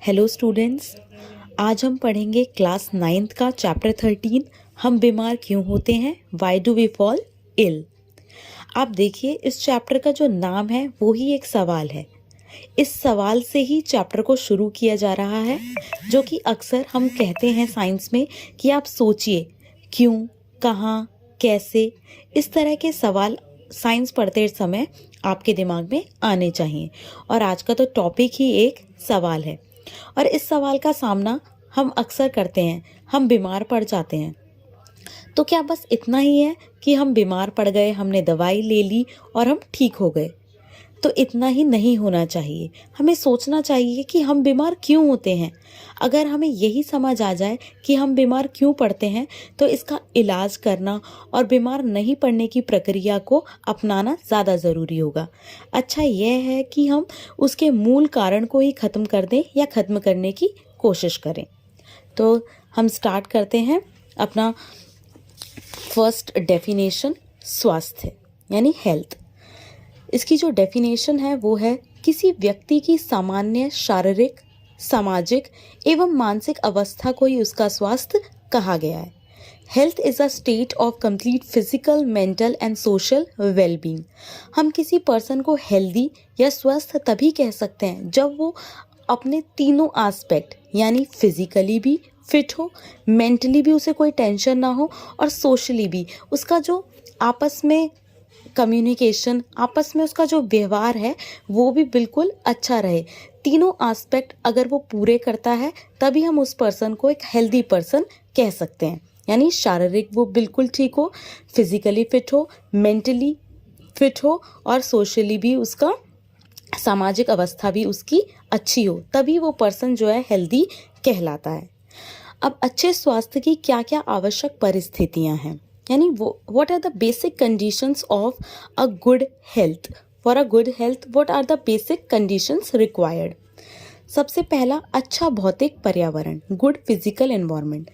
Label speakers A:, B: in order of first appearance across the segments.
A: Hello students, आज हम पढ़ेंगे क्लास 9th का चैप्टर 13 हम बीमार क्यों होते हैं, why do we fall ill. आप देखिए, इस चैप्टर का जो नाम है वो ही एक सवाल है। इस सवाल से ही चैप्टर को शुरू किया जा रहा है, जो कि अक्सर हम कहते हैं साइंस में कि आप सोचिए क्यों, कहाँ, कैसे, इस तरह के सवाल साइंस पढ़ते समय आपके दिमाग में आने चाहिए। और आज का तो टॉपिक ही एक सवाल है और इस सवाल का सामना हम अक्सर करते हैं, हम बीमार पड़ जाते हैं। तो क्या बस इतना ही है कि हम बीमार पड़ गए, हमने दवाई ले ली और हम ठीक हो गए? तो इतना ही नहीं होना चाहिए। हमें सोचना चाहिए कि हम बीमार क्यों होते हैं। अगर हमें यही समझ आ जाए कि हम बीमार क्यों पड़ते हैं, तो इसका इलाज करना और बीमार नहीं पड़ने की प्रक्रिया को अपनाना ज़्यादा ज़रूरी होगा। अच्छा यह है कि हम उसके मूल कारण को ही ख़त्म कर दें या ख़त्म करने की कोशिश करें। तो हम स्टार्ट करते हैं अपना फर्स्ट डेफिनेशन, स्वास्थ्य यानी हेल्थ। इसकी जो डेफिनेशन है वो है किसी व्यक्ति की सामान्य शारीरिक, सामाजिक एवं मानसिक अवस्था को ही उसका स्वास्थ्य कहा गया है। Health is a state of complete physical, mental and social wellbeing. हम किसी पर्सन को हेल्दी या स्वस्थ तभी कह सकते हैं जब वो अपने तीनों एस्पेक्ट यानी फिजिकली भी फिट हो, मेंटली भी उसे कोई टेंशन ना हो और सोशली भी उसका जो आपस में कम्युनिकेशन, आपस में उसका जो व्यवहार है वो भी बिल्कुल अच्छा रहे। तीनों एस्पेक्ट अगर वो पूरे करता है तभी हम उस पर्सन को एक हेल्दी पर्सन कह सकते हैं। यानी शारीरिक वो बिल्कुल ठीक हो, फिजिकली फिट हो, मेंटली फिट हो और सोशली भी उसका सामाजिक अवस्था भी उसकी अच्छी हो, तभी वो पर्सन जो है हेल्दी कहलाता है। अब अच्छे स्वास्थ्य की क्या क्या आवश्यक परिस्थितियां हैं, यानी what are the basic conditions of a good health? For a good health, what are the basic conditions required? सबसे पहला, अच्छा भौतिक पर्यावरण, गुड फिजिकल एनवायरनमेंट।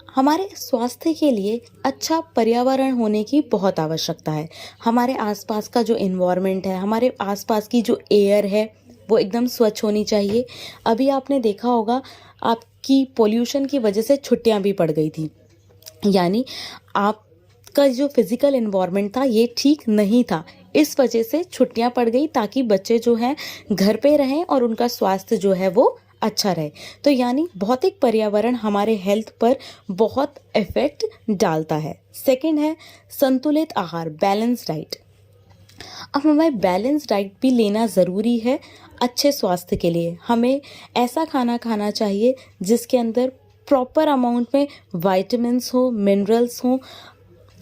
A: हमारे स्वास्थ्य के लिए अच्छा पर्यावरण होने की बहुत आवश्यकता है। हमारे आसपास का जो एनवायरनमेंट है, हमारे आसपास की जो एयर है वो एकदम स्वच्छ होनी चाहिए। अभी आपने देखा होगा आपकी पोल्यूशन की वजह से छुट्टियां भी पड़ गई थी, यानी आपका जो फिजिकल एनवायरनमेंट था ये ठीक नहीं था, इस वजह से छुट्टियां पड़ गई ताकि बच्चे जो हैं घर पे रहें और उनका स्वास्थ्य जो है वो अच्छा रहे। तो यानी भौतिक पर्यावरण हमारे हेल्थ पर बहुत इफेक्ट डालता है। सेकंड है संतुलित आहार, बैलेंस डाइट। अब हमें बैलेंस डाइट भी लेना ज़रूरी है अच्छे स्वास्थ्य के लिए। हमें ऐसा खाना खाना चाहिए जिसके अंदर प्रॉपर अमाउंट में विटामिन्स हो, मिनरल्स हो,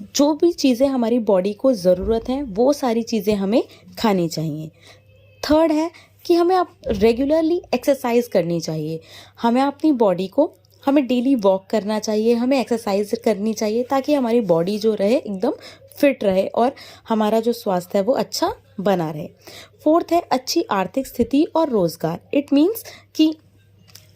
A: जो भी चीज़ें हमारी बॉडी को ज़रूरत है वो सारी चीज़ें हमें खानी चाहिए। थर्ड है कि हमें आप रेगुलरली एक्सरसाइज करनी चाहिए। हमें अपनी बॉडी को, हमें डेली वॉक करना चाहिए, हमें एक्सरसाइज करनी चाहिए ताकि हमारी बॉडी जो रहे एकदम फिट रहे और हमारा जो स्वास्थ्य है वो अच्छा बना रहे। फोर्थ है अच्छी आर्थिक स्थिति और रोजगार। इट मीन्स कि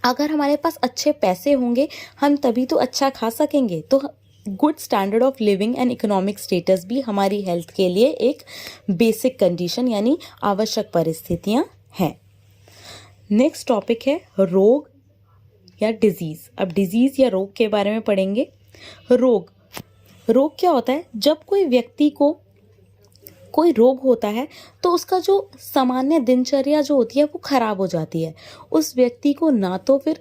A: अगर हमारे पास अच्छे पैसे होंगे हम तभी तो अच्छा खा सकेंगे। तो good standard of living and economic status भी हमारी हेल्थ के लिए एक बेसिक कंडीशन यानी आवश्यक परिस्थितियां हैं। नेक्स्ट टॉपिक है रोग या डिजीज। अब डिजीज या रोग के बारे में पढ़ेंगे। रोग क्या होता है? जब कोई व्यक्ति को कोई रोग होता है तो उसका जो सामान्य दिनचर्या जो होती है वो खराब हो जाती है। उस व्यक्ति को ना तो फिर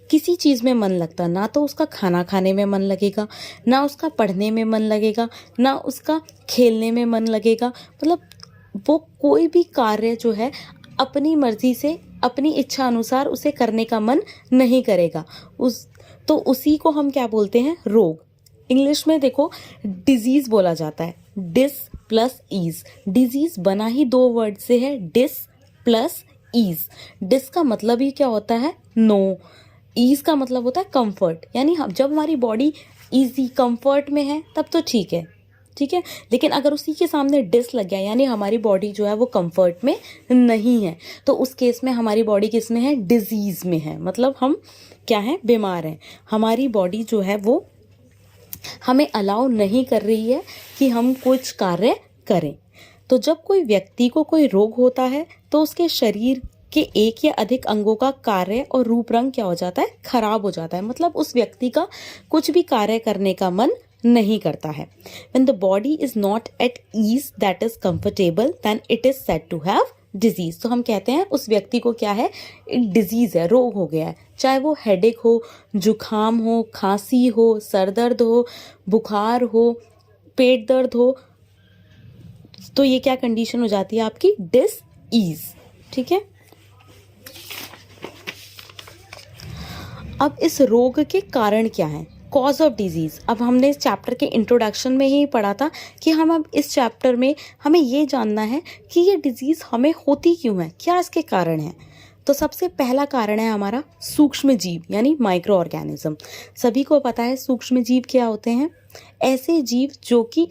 A: किसी चीज़ में मन लगता, ना तो उसका खाना खाने में मन लगेगा, ना उसका पढ़ने में मन लगेगा, ना उसका खेलने में मन लगेगा। मतलब वो कोई भी कार्य जो है अपनी मर्जी से, अपनी इच्छा अनुसार उसे करने का मन नहीं करेगा। तो उसी को हम क्या बोलते हैं? रोग। इंग्लिश में देखो डिजीज बोला जाता है, डिस प्लस ईज। डिजीज बना ही दो वर्ड से है, डिस प्लस ईज। डिस का मतलब ही क्या होता है? नो। ईज का मतलब होता है कंफर्ट, यानी हम जब हमारी बॉडी इजी कंफर्ट में है तब तो ठीक है, ठीक है। लेकिन अगर उसी के सामने डिस लग गया यानी हमारी बॉडी जो है वो कंफर्ट में नहीं है, तो उस केस में हमारी बॉडी किस में है? डिजीज में है। मतलब हम क्या है? बीमार हैं। हमारी बॉडी जो है वो हमें अलाउ नहीं कर रही है कि हम कुछ कार्य करें। तो जब कोई व्यक्ति को कोई रोग होता है तो उसके शरीर कि एक या अधिक अंगों का कार्य और रूप रंग क्या हो जाता है, खराब हो जाता है, मतलब उस व्यक्ति का कुछ भी कार्य करने का मन नहीं करता है। When the body is not at ease, that is comfortable, then it is said to have disease। तो हम कहते हैं उस व्यक्ति को क्या है, एक डिजीज है, रोग हो गया है, चाहे वो हेडेक हो, जुखाम हो, खांसी हो, सर दर्द हो, बुखार हो, पेट दर्द हो, तो ये क्या कंडीशन हो जाती है आपकी, डिसईज। ठीक है, अब इस रोग के कारण क्या है, कॉज ऑफ डिजीज। अब हमने इस चैप्टर के इंट्रोडक्शन में ही पढ़ा था कि हम अब इस चैप्टर में हमें ये जानना है कि ये डिजीज हमें होती क्यों है, क्या इसके कारण है। तो सबसे पहला कारण है हमारा सूक्ष्म जीव यानी माइक्रो ऑर्गेनिज्म। सभी को पता है सूक्ष्म जीव क्या होते हैं, ऐसे जीव जो कि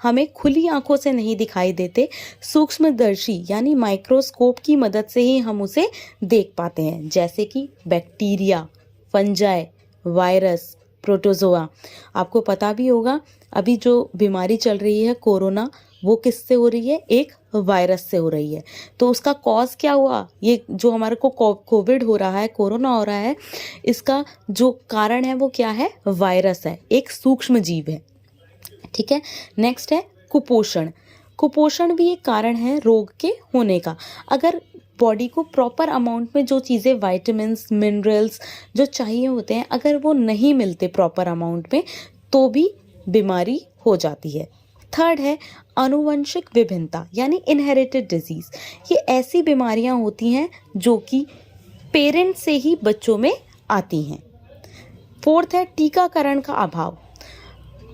A: हमें खुली आंखों से नहीं दिखाई देते, सूक्ष्मदर्शी यानी माइक्रोस्कोप की मदद से ही हम उसे देख पाते हैं, जैसे कि बैक्टीरिया, फंजाई, वायरस, प्रोटोजोआ। आपको पता भी होगा अभी जो बीमारी चल रही है कोरोना, वो किससे हो रही है, एक वायरस से हो रही है। तो उसका कॉज क्या हुआ, ये जो हमारे को कोविड हो रहा है, कोरोना हो रहा है, इसका जो कारण है वो क्या है, वायरस है, एक सूक्ष्म जीव है। ठीक है, नेक्स्ट है कुपोषण। कुपोषण भी एक कारण है रोग के होने का। अगर बॉडी को प्रॉपर अमाउंट में जो चीज़ें, वाइटामिन्स, मिनरल्स जो चाहिए होते हैं, अगर वो नहीं मिलते प्रॉपर अमाउंट में, तो भी बीमारी हो जाती है। थर्ड है आनुवंशिक विभिन्नता यानी इनहेरिटेड डिजीज। ये ऐसी बीमारियां होती हैं जो कि पेरेंट से ही बच्चों में आती हैं। फोर्थ है टीकाकरण का अभाव।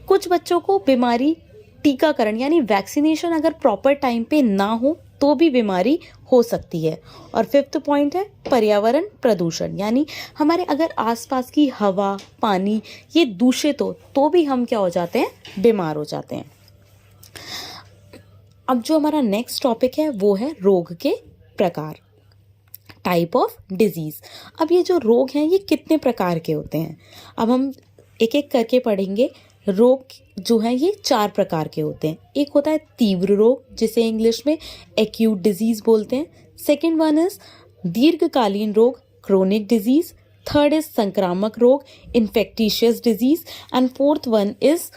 A: कुछ बच्चों को बीमारी, टीकाकरण यानी वैक्सीनेशन अगर प्रॉपर टाइम पे ना हो तो भी बीमारी हो सकती है। और फिफ्थ पॉइंट है पर्यावरण प्रदूषण, यानी हमारे अगर आसपास की हवा, पानी ये दूषित हो तो भी हम क्या हो जाते हैं, बीमार हो जाते हैं। अब जो हमारा नेक्स्ट टॉपिक है वो है रोग के प्रकार, टाइप ऑफ डिजीज। अब ये जो रोग हैं ये कितने प्रकार के होते हैं, अब हम एक एक करके पढ़ेंगे। रोग जो है ये 4 प्रकार के होते हैं। एक होता है तीव्र रोग, जिसे इंग्लिश में एक्यूट डिजीज बोलते हैं। सेकेंड वन इज दीर्घकालीन रोग, क्रोनिक डिजीज। थर्ड इज संक्रामक रोग, infectious disease. And fourth one is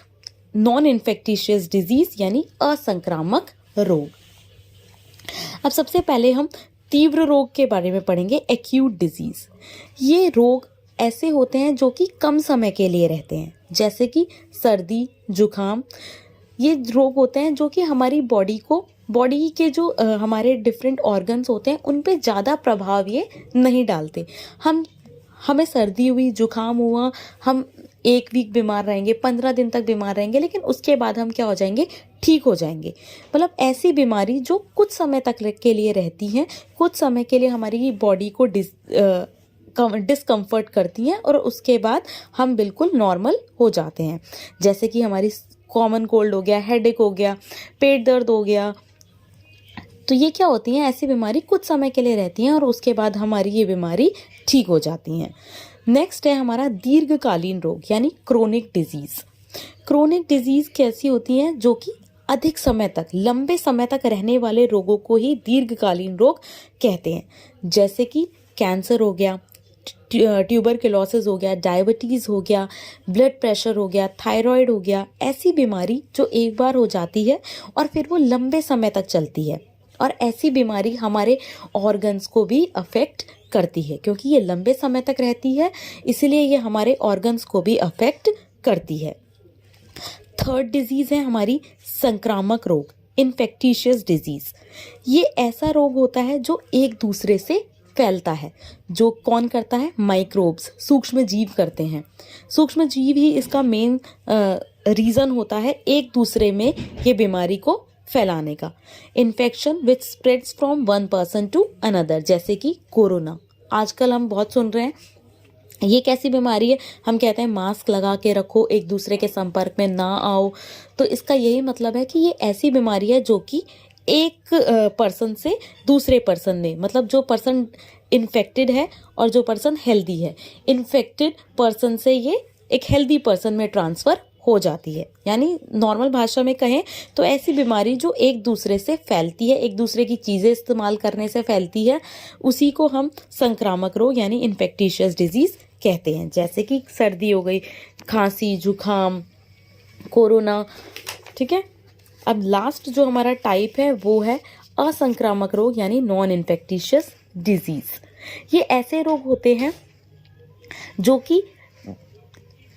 A: non infectious disease यानी असंक्रामक रोग। अब सबसे पहले हम तीव्र रोग के बारे में पढ़ेंगे, एक्यूट डिजीज। ये रोग ऐसे होते हैं जो कि कम समय के लिए रहते हैं, जैसे कि सर्दी, जुखाम। ये रोग होते हैं जो कि हमारी बॉडी के जो हमारे डिफरेंट ऑर्गन्स होते हैं उन पे ज़्यादा प्रभाव ये नहीं डालते। हमें सर्दी हुई, जुखाम हुआ, हम 1 वीक बीमार रहेंगे, 15 दिन तक बीमार रहेंगे, लेकिन उसके बाद हम क्या हो जाएंगे, ठीक हो जाएंगे। मतलब ऐसी बीमारी जो कुछ समय तक के लिए रहती हैं, कुछ समय के लिए हमारी बॉडी को डिस्कम्फर्ट करती हैं और उसके बाद हम बिल्कुल नॉर्मल हो जाते हैं। जैसे कि हमारी कॉमन कोल्ड हो गया, हेडेक हो गया, पेट दर्द हो गया। तो ये क्या होती हैं, ऐसी बीमारी कुछ समय के लिए रहती हैं और उसके बाद हमारी ये बीमारी ठीक हो जाती हैं। नेक्स्ट है हमारा दीर्घकालीन रोग यानी क्रोनिक डिजीज। क्रोनिक डिजीज कैसी होती हैं, जो कि अधिक समय तक, लंबे समय तक रहने वाले रोगों को ही दीर्घकालीन रोग कहते हैं। जैसे कि कैंसर हो गया, ट्यूबरकुलोसिस हो गया, डायबिटीज़ हो गया, ब्लड प्रेशर हो गया, थायराइड हो गया। ऐसी बीमारी जो एक बार हो जाती है और फिर वो लंबे समय तक चलती है, और ऐसी बीमारी हमारे ऑर्गन्स को भी अफेक्ट करती है, क्योंकि ये लंबे समय तक रहती है, इसलिए ये हमारे ऑर्गन्स को भी अफेक्ट करती है। थर्ड डिजीज़ है हमारी संक्रामक रोग, इन्फेक्टिशियस डिजीज़। ये ऐसा रोग होता है जो एक दूसरे से फैलता है। जो कौन करता है, माइक्रोब्स, सूक्ष्म जीव करते हैं। सूक्ष्म जीव ही इसका मेन रीज़न होता है एक दूसरे में ये बीमारी को फैलाने का। Infection which spreads from one person to another, जैसे कि कोरोना आजकल हम बहुत सुन रहे हैं। ये कैसी बीमारी है, हम कहते हैं मास्क लगा के रखो, एक दूसरे के संपर्क में ना आओ। तो इसका यही मतलब है कि ये ऐसी बीमारी है जो कि एक पर्सन से दूसरे पर्सन में, मतलब जो पर्सन इन्फेक्टेड है और जो पर्सन हेल्दी है, इन्फेक्टेड पर्सन से ये एक हेल्दी पर्सन में ट्रांसफ़र हो जाती है। यानी नॉर्मल भाषा में कहें तो ऐसी बीमारी जो एक दूसरे से फैलती है, एक दूसरे की चीज़ें इस्तेमाल करने से फैलती है, उसी को हम संक्रामक रोग यानी इन्फेक्टिशियस डिजीज़ कहते हैं। जैसे कि सर्दी हो गई, खांसी, जुखाम, कोरोना, ठीक है। अब लास्ट जो हमारा टाइप है वो है असंक्रामक रोग यानी नॉन इन्फेक्टिशियस डिजीज़। ये ऐसे रोग होते हैं जो कि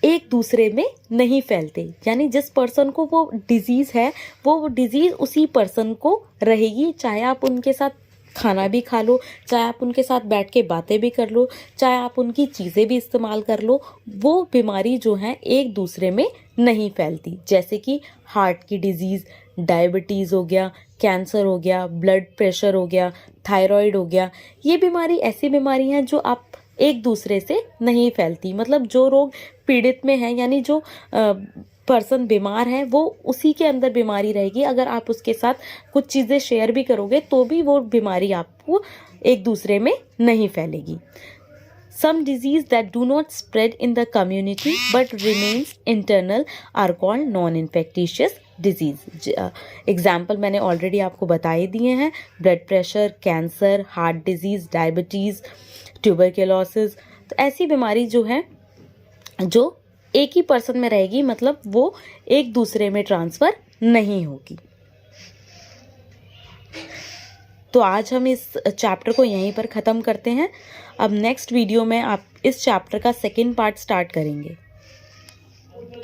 A: एक दूसरे में नहीं फैलते, यानी जिस पर्सन को वो डिजीज़ है वो डिजीज़ उसी पर्सन को रहेगी, चाहे आप उनके साथ खाना भी खा लो, चाहे आप उनके साथ बैठ के बातें भी कर लो, चाहे आप उनकी चीज़ें भी इस्तेमाल कर लो, वो बीमारी जो है एक दूसरे में नहीं फैलती। जैसे कि हार्ट की डिजीज़, डायबिटीज़ हो गया, कैंसर हो गया, ब्लड प्रेशर हो गया, थायराइड हो गया, ये बीमारी ऐसी बीमारी हैं जो आप एक दूसरे से नहीं फैलती। मतलब जो रोग पीड़ित में है, यानी जो पर्सन बीमार है वो उसी के अंदर बीमारी रहेगी। अगर आप उसके साथ कुछ चीज़ें शेयर भी करोगे तो भी वो बीमारी आपको एक दूसरे में नहीं फैलेगी। Some disease that do not spread in the community but remains internal are called non-infectious disease. Example मैंने ऑलरेडी आपको बता ही दिए हैं, blood pressure, cancer, heart disease, diabetes, tuberculosis. तो ऐसी बीमारी जो है जो एक ही पर्सन में रहेगी, मतलब वो एक दूसरे में ट्रांसफ़र नहीं होगी। तो आज हम इस चैप्टर को यहीं पर ख़त्म करते हैं। अब नेक्स्ट वीडियो में आप इस चैप्टर का सेकंड पार्ट स्टार्ट करेंगे।